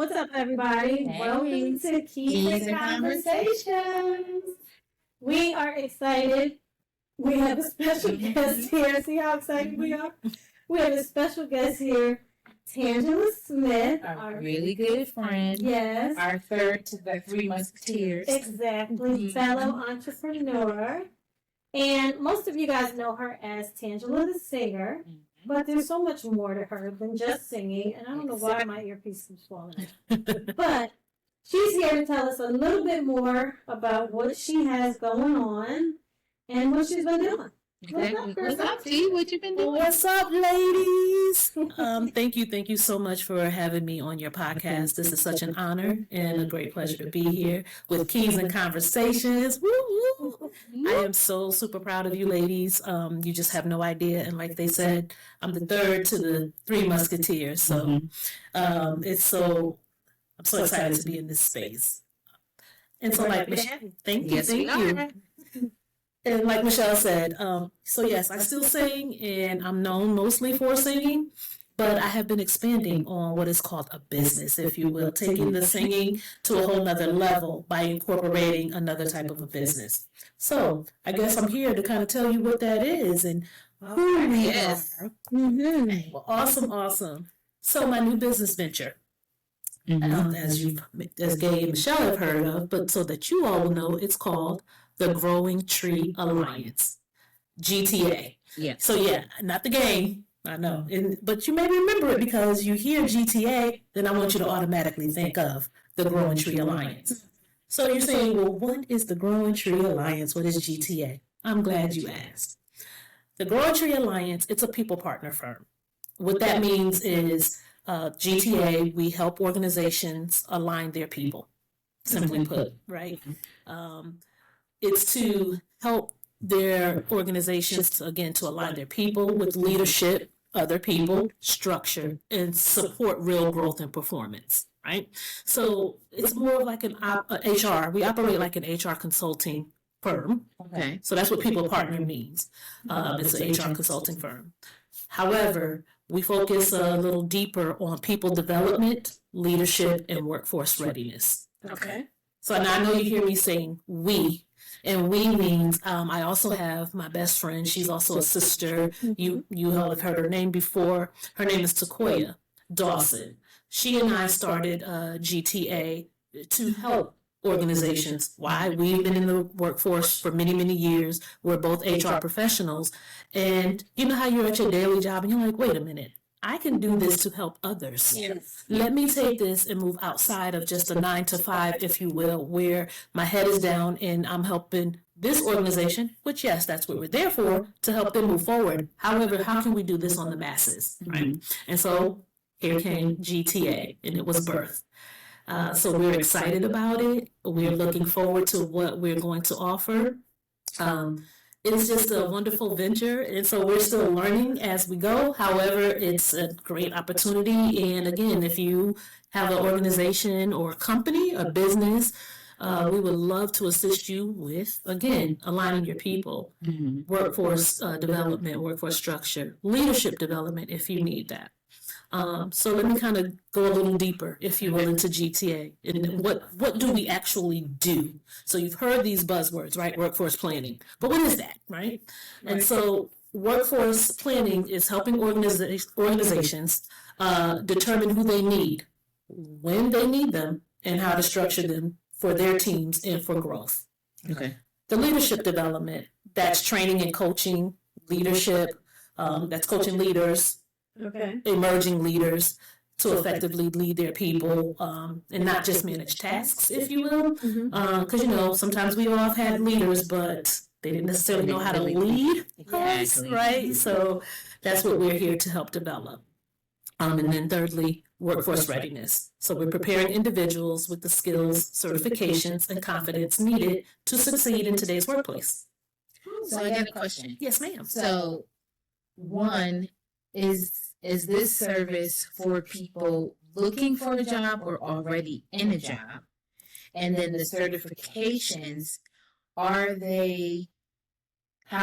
What's up, everybody? Hey. Welcome to Keys and Conversations. We are excited. We have a special guest here. See how excited we are? We have a special guest here, Tangela Smith. Our really good friend. Yes. Our third to the Three Musketeers. Exactly. Fellow entrepreneur. And most of you guys know her as Tangela the singer. But there's so much more to her than just singing, and I don't know why my earpiece keeps falling out. But she's here to tell us a little bit more about what she has going on and what she's been doing. What's up, T? What you been doing? What's up, ladies? Thank you so much for having me on your podcast. This is such an honor and a great pleasure to be here with Keys and Conversations. Woo, woo. I am so super proud of you, ladies. You just have no idea. And like they said, I'm the third to the Three Musketeers. So I'm so excited to be in this space. And so, like, thank you. And like Michelle said, so yes, I still sing, and I'm known mostly for singing, but I have been expanding on what is called a business, if you will, taking the singing to a whole nother level by incorporating another type of a business. So I guess I'm here to kind of tell you what that is and who we are. Mm-hmm. Well, awesome. So my new business venture, as Gay and Michelle have heard of, but so that you all will know, it's called the Growing Tree Alliance, GTA. Yeah. So yeah, not the game, I know, but you may remember it because you hear GTA, then I want you to automatically think of the Growing Tree Alliance. So you're saying, well, what is the Growing Tree Alliance? What is GTA? I'm glad you asked. The Growing Tree Alliance, it's a people partner firm. What that means is GTA, we help organizations align their people, simply put, right? It's to help their organizations, to align their people with leadership, other people, structure, and support real growth and performance, right? So it's more like an HR. We operate like an HR consulting firm. Okay. So that's what people partner means. It's an HR consulting firm. However, we focus a little deeper on people development, leadership, and workforce readiness. Okay. So now I know you hear me saying we. And we means I also have my best friend. She's also a sister. You all have heard her name before. Her name is Takoya Dawson. She and I started GTA to help organizations. Why? We've been in the workforce for many, many years. We're both HR professionals. And you know how you're at your daily job and you're like, wait a minute. I can do this to help others. Yes. Let me take this and move outside of just a 9 to 5, if you will, where my head is down and I'm helping this organization, which, yes, that's what we're there for, to help them move forward. However, how can we do this on the masses, right? And so here came GTA, and it was birthed. So we're excited about it. We're looking forward to what we're going to offer. It's just a wonderful venture, and so we're still learning as we go. However, it's a great opportunity, and again, if you have an organization or a company, a business, we would love to assist you with, again, aligning your people, workforce development, workforce structure, leadership development if you need that. So let me kind of go a little deeper, if you will, into GTA. And what do we actually do? So you've heard these buzzwords, right? Workforce planning. But what is that, right? And so workforce planning is helping organizations determine who they need, when they need them, and how to structure them for their teams and for growth. Okay. The leadership development, that's training and coaching leadership, that's coaching leaders, emerging leaders to effectively lead their people and not just manage tasks, if you will. Because, sometimes we all have had leaders, but they didn't necessarily know how to lead us, right? So that's what we're here to help develop. And then thirdly, workforce readiness. So we're preparing individuals with the skills, certifications, and confidence needed to succeed in today's workplace. So I got a question. Yes, ma'am. So one is this service for people looking for a job or already in a job? And then the certifications, how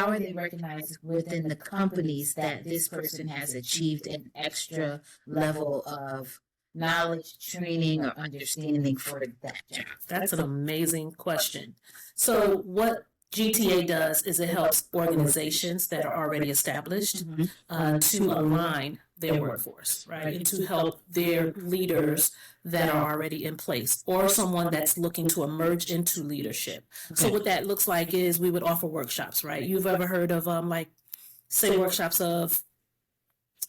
are they recognized within the companies that this person has achieved an extra level of knowledge, training, or understanding for that job? That's an amazing question. So what GTA does is it helps organizations that are already established to align their workforce, right? And to help their leaders that are already in place or someone that's looking to emerge into leadership. So what that looks like is we would offer workshops, right? You've ever heard of say workshops of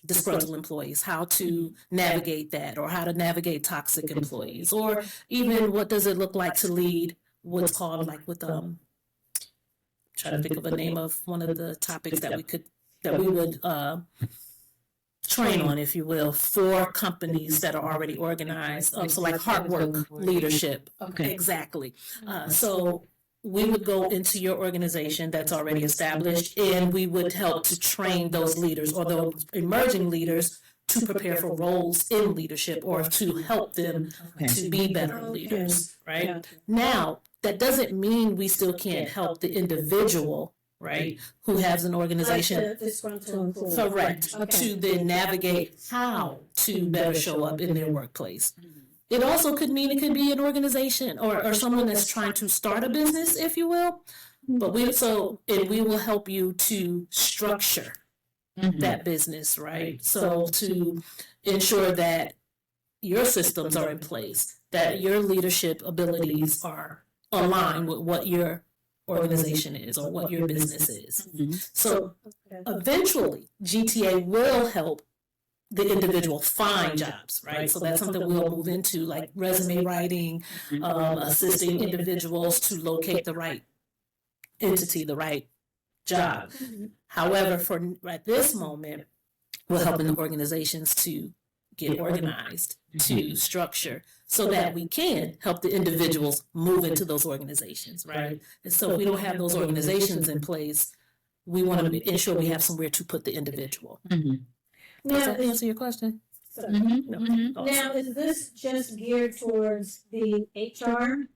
disgruntled employees, how to navigate that or how to navigate toxic employees, or even what does it look like to lead what's called trying to think of a name of one of the topics that we would train on, if you will, for companies that are already organized. So like hard work leadership. Okay. Exactly. So we would go into your organization that's already established, and we would help to train those leaders or those emerging leaders to prepare for roles in leadership or to help them to be better leaders, right? Gotcha. Now, that doesn't mean we still can't help the individual, right, who has an organization, Like the disgruntled employee. correct, to then navigate how to better show up in their workplace. It also could mean it could be an organization or someone that's trying to start a business, if you will. But we will help you to structure that business, right? So to ensure that your systems are in place, that your leadership abilities are aligned with what your organization is or what your business is. So eventually, GTA will help the individual find jobs, right? So that's something we'll move into, like resume writing, assisting individuals to locate the right entity, the right job. However, at this moment, we're helping the organizations to get organized, to structure, so that we can help the individuals move into those organizations, right? And so if we don't have those organizations in place, we want to ensure we have somewhere to put the individual. Does Now, that answer your question? now, is this just geared towards the HR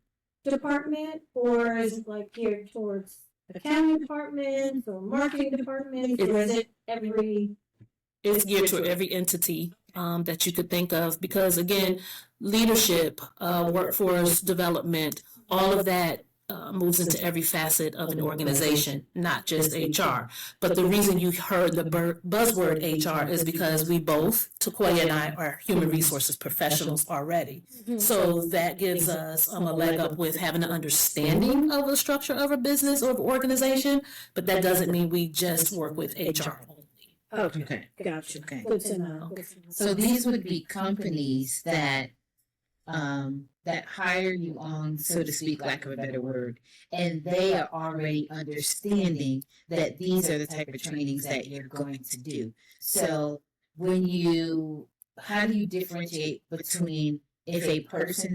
department, or is it like geared towards accounting departments or marketing departments, or is it every? It's geared to every entity that you could think of, because again, leadership, workforce development, all of that moves into every facet of an organization, not just HR. But the reason you heard the buzzword HR is because we both, Takoya and I, are human resources professionals already. So that gives us a leg up with having an understanding of the structure of a business or organization, but that doesn't mean we just work with HR only. Okay, gotcha. Okay. Good to know. So these would be companies that that hire you on, so to speak, lack of a better word, and they are already understanding that these are the type of trainings that you're going to do. So how do you differentiate between if a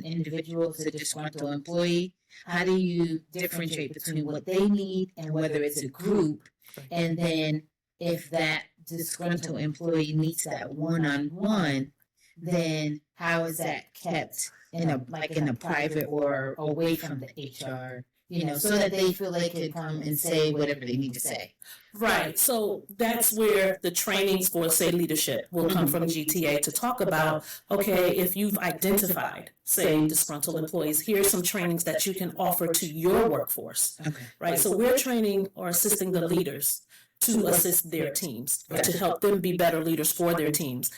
individual is a disgruntled employee, how do you differentiate between what they need and whether it's a group, and then if that disgruntled employee needs that one-on-one, then how is that kept in a private or away from the HR, so that they feel they can come and say whatever they need to say? Right. So that's where the trainings for, say, leadership will come from GTA to talk about, okay, if you've identified, say, disgruntled employees, here's some trainings that you can offer to your workforce. Okay. Right. So we're training or assisting the leaders to assist their teams, or to help them be better leaders for their teams.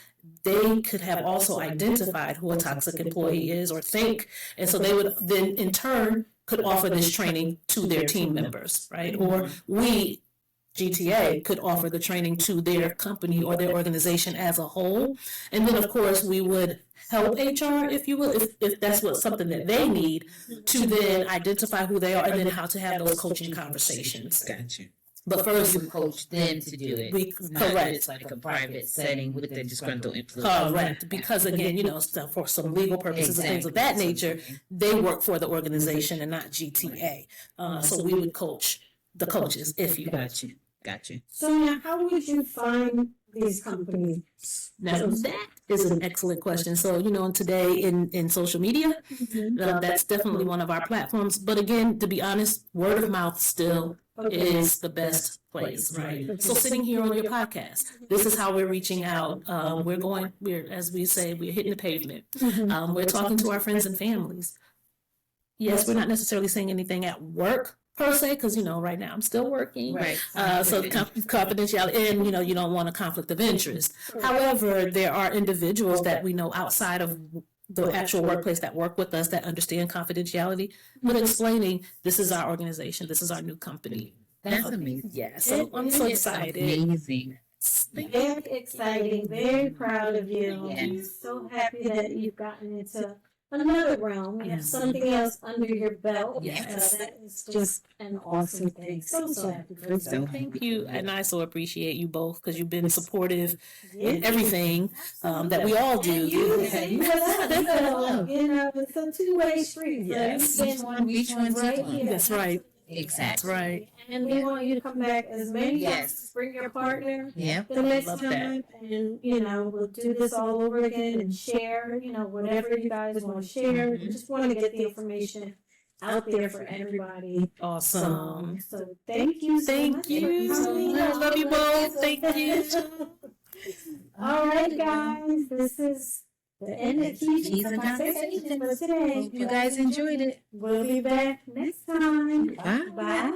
They could have also identified who a toxic employee is or think, and so they would then in turn could offer this training to their team members, right? Or we, GTA, could offer the training to their company or their organization as a whole. And then of course we would help HR, if you will, if that's something that they need, to then identify who they are and then how to have those coaching conversations. Gotcha. But first, you coach them to do it. Correct. It's like a private setting with the disgruntled employee. Correct. Because again, for some legal purposes and things of that nature, they work for the organization and not GTA. So we would coach the coaches, if you will. Got you. So now, how would you find these companies? Now, that is an excellent question. So, today in social media, that's definitely one of our platforms. But again, to be honest, word of mouth still is the best place, right? So sitting here on your podcast, this is how we're reaching out. We're, as we say, we're hitting the pavement. We're talking to our friends and families. Yes, we're not necessarily saying anything at work per se, because, right now I'm still working. Right. So the confidentiality, and, you don't want a conflict of interest. However, there are individuals that we know outside of the actual workplace that work with us that understand confidentiality, but explaining this is our organization, this is our new company. That's amazing. Yeah, so I'm so excited. Amazing. Very exciting, very proud of you. Yes. I'm so happy that you've gotten into another realm. You have something else under your belt. Yes. That is just an awesome thing. So happy for you. So Thank you, and I so appreciate you both because you've been supportive in everything that we all do. It's a two-way street. Yes. Each one right here. That's right. Exactly. That's right. And we want you to come back as many Yes. times. Bring your partner Yep. the next Love that. time, and we'll do this all over again and share. Whatever you guys want to share. We just want to get the information out there for everybody. Awesome. So thank you. So Thank much you for so coming. much. Love you both. Thank you. All right, guys. This is the end of Keys and Conversation for today. Hope you guys enjoyed it. We'll be back next time. Bye. Bye,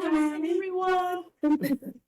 everyone.